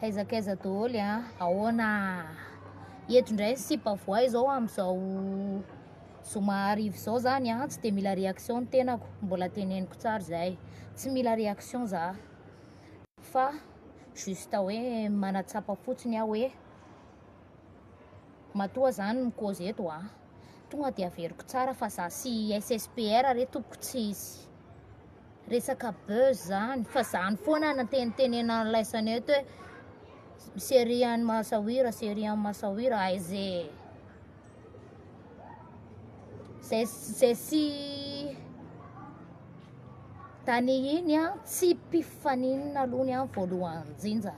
Aizakaiza daholo ahoana eto indray sipa voay zao amin'izao zomarivo zao zany tsy de mila réaction ny tenako, mbola teneniko tsara zay, tsy mila réaction za fa juste hoe manatsapa fotsiny aho hoe matoa zany ny cause eto tonga de averiko tsara fa za sy SSPR re tompoko tsy izy resaka buzz zany fa zany foana natenitenena laisany eto hoe série any Masawira aize zay sy tany iny tsy mpifaninina alohany voalohany indrindra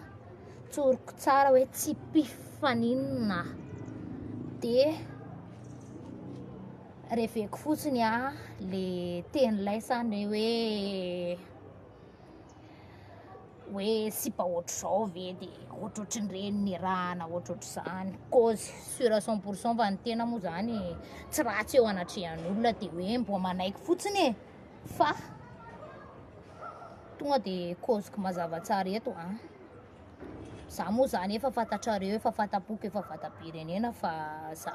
tsoriko tsara hoe tsy mpifaninina de reveko fotsiny le teny laisany hoe sipa ohatr'izao ve de ohatrohatr'ireny ny rahana ohatrohatr'izany cause sur 100% fa ny tena moa zany tsy ratsy eo anatrehan'olona de hoe mbo manaiky fotsiny fa tonga de causeko mazava tsara eto za moa zany efa fantatrareo efa fantapoko efa fantam-pirenena fa za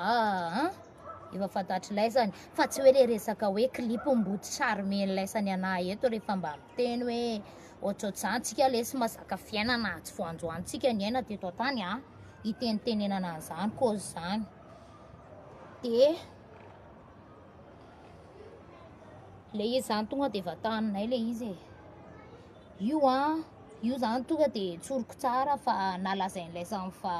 efa fantatry laisany fa tsy hoe le resaka hoe clip mboty charme laisany anahy eto rehefa mba miteny hoe ohatrohatr'izany tsika lesy mazaka fiainana tsy voanjohantsika ny aina teto antany itenitenenana an'izany cause zany de le izy zany tonga de vataninay le izy io zany tonga de tsoriko tsara fa nalazain'laisany fa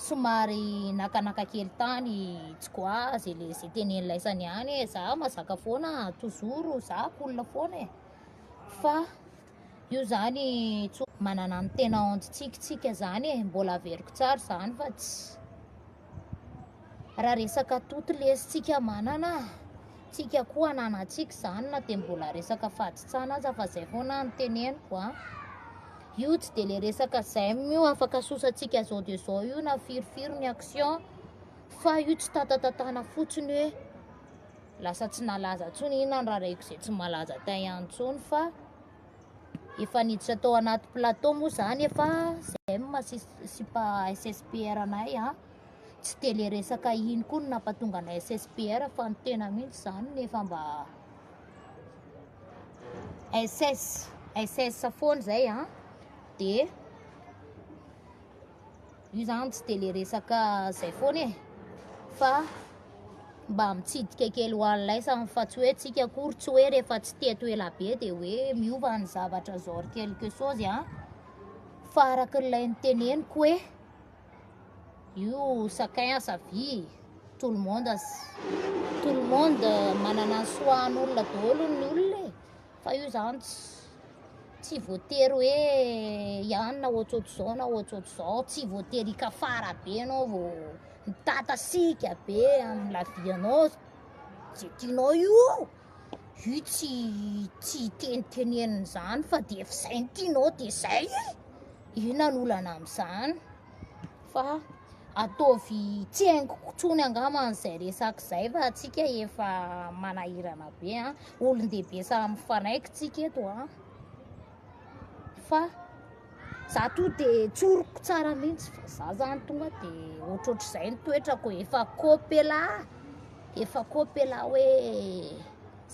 somary nakanaka kely tany tsy koa zay teneny laisany any za mazaka foana toujours za olona foana fa io zany manana ny tena ontsitsika zany mbola averiko tsara zany fa tsy raha resaka toto lesitsika manana tsika koa ananatsika zany na de mbola resaka faditsana aza fa zay foana ny teneniko io tsy de le resaka zay io afaka sosatsika zao de zao io na firifiry ny action fa io tsy tatatatana fotsiny hoe lasa tsy nalaza tsony ina raha raiko zay tsy malaza tay ihany tsony fa efa niditra tao anaty plateau moa zany efa zay sipa SSPR anay tsy de le resaka iny koa no nampatonga anay SSPR fa ny tena mihitsy zany nefa mba SS foana zay de io zany tsy de le resaka zay foana fa mba mitsidika kely ho an'ny laisany fa tsy hoe tsika akory tsy hoe rehefa tsy teto ela be de hoe miova ny zavatra genre quelque chose fa araka n'ilay niteneniko hoe io chacun sa vie tout le monde manana ny soan'olona daholo ny olona fa io zany tsy voatery hoe ihany na ohatrohatr'izao na ohatrohatr'izao tsy voatery ikafara be anao vao mitatasiaka be amin'ny la vie anao zay tianao io tsy teniteneniny zany fa de efa zay ny tianao de zay ina n'olana amin'izany fa ataovy tsy haingo kotsony angaman'izay resaka zay fa atsika efa manahirana be olon-dehibe samy mifanaiky tsika eto fa za to de tsoriko tsara mihitsy fa za zany tonga de ohatrohatr'izay ny toetrako efa kopela hoe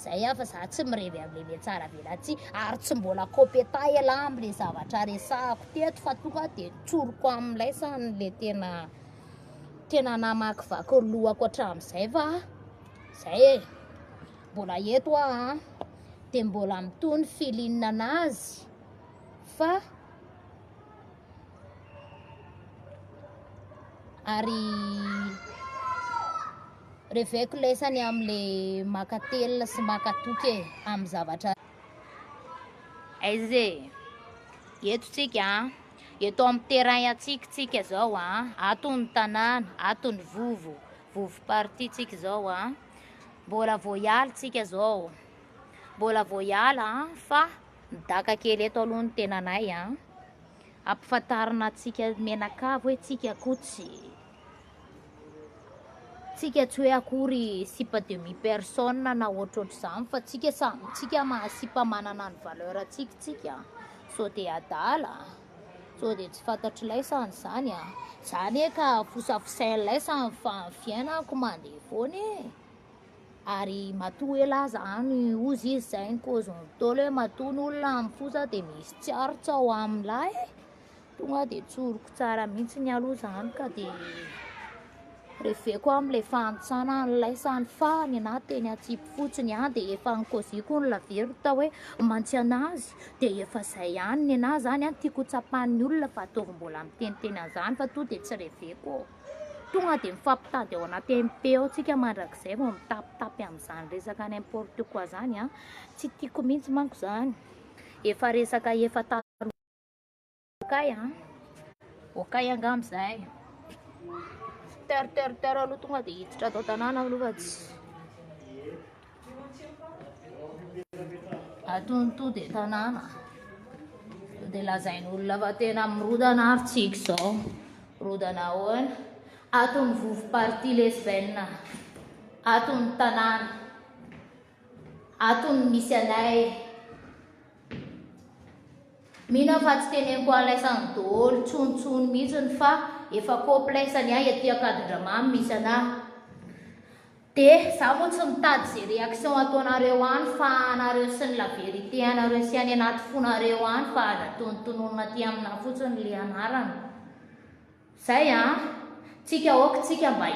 zay fa za tsy mirevy am'lele tsara velatsy ary tsy mbola kopeta ela am'le zavatra resahako teto fa tonga de tsoriko am'laisany le tena namaky vaky lohako hatramin'izay fa zay mbola eto de mbola mitony filinina anazy fa ary reveko laisany am'le makatelina sy makatoky amin'ny zavatra aize eto tsika eto amin'ny terrain atsika zao ato ny tanàna ato ny vovo party tsika zao mbola voahiala tsika zao mbola voahiala fa midaka kely eto aloha ny tenanay ampifantarina tsika menakavo hoe tsika kotsy tsika tsy hoe akory sipa demi personne na ohatrohatr'izany fa tsika mahasipa manana ny valeur tsika so de adala sao dia tsy fantatry laisany zany a. Zany e ka fosafosainy laisany fa ny fiainako mandeha foana e. Ary matoa ela zany ozy izy zay ny cause-ny tôlo hoe matoa ny olona mifosa dia misy tsiarotsa ao amin'lahy e. Tonga dia tsoriko tsara mihitsy ny aloha zany ka dia reveko amin'ilay fanitsana ny laisany fa ny anahy teny atsipy fotsiny a dia efa ny koziko ny lavery tao hoe mantsy anazy dia efa izay ihany ny anahy zany a tiako tsapahan'ny olona fa ataovy mbola miteniteny an'izany fa to dia tsy reveko tonga dia mifampitady ao anaty MP ao tsika mandrakizay vao mitapitapy amin'izany resaka n'importe quoi zany a tsy tiako mihitsy manko zany efa resaka efa talo okay a okay angamizay teriteriter aloha tonga dia hiditra atao tanàna aloha fa tsy atonto dia tanàna dia lazain'olona fa tena mirodana ary tsika izao rodana ahoana atony vovo parti lesbienne atony tanàna atony misy anay mihina fa tsy teneniko alaisany daholo tsonontsony mihitsiny fa efa komplaisany ahy ety akadindramamy misy anahy dia za moa tsy mitady izay réaction ataonareo any fa anareo sy ny la vérité anareo sy any anaty fonareo any fa aza tonontononina aty amina fotsiny le anarana zay a tsika aoka tsika mba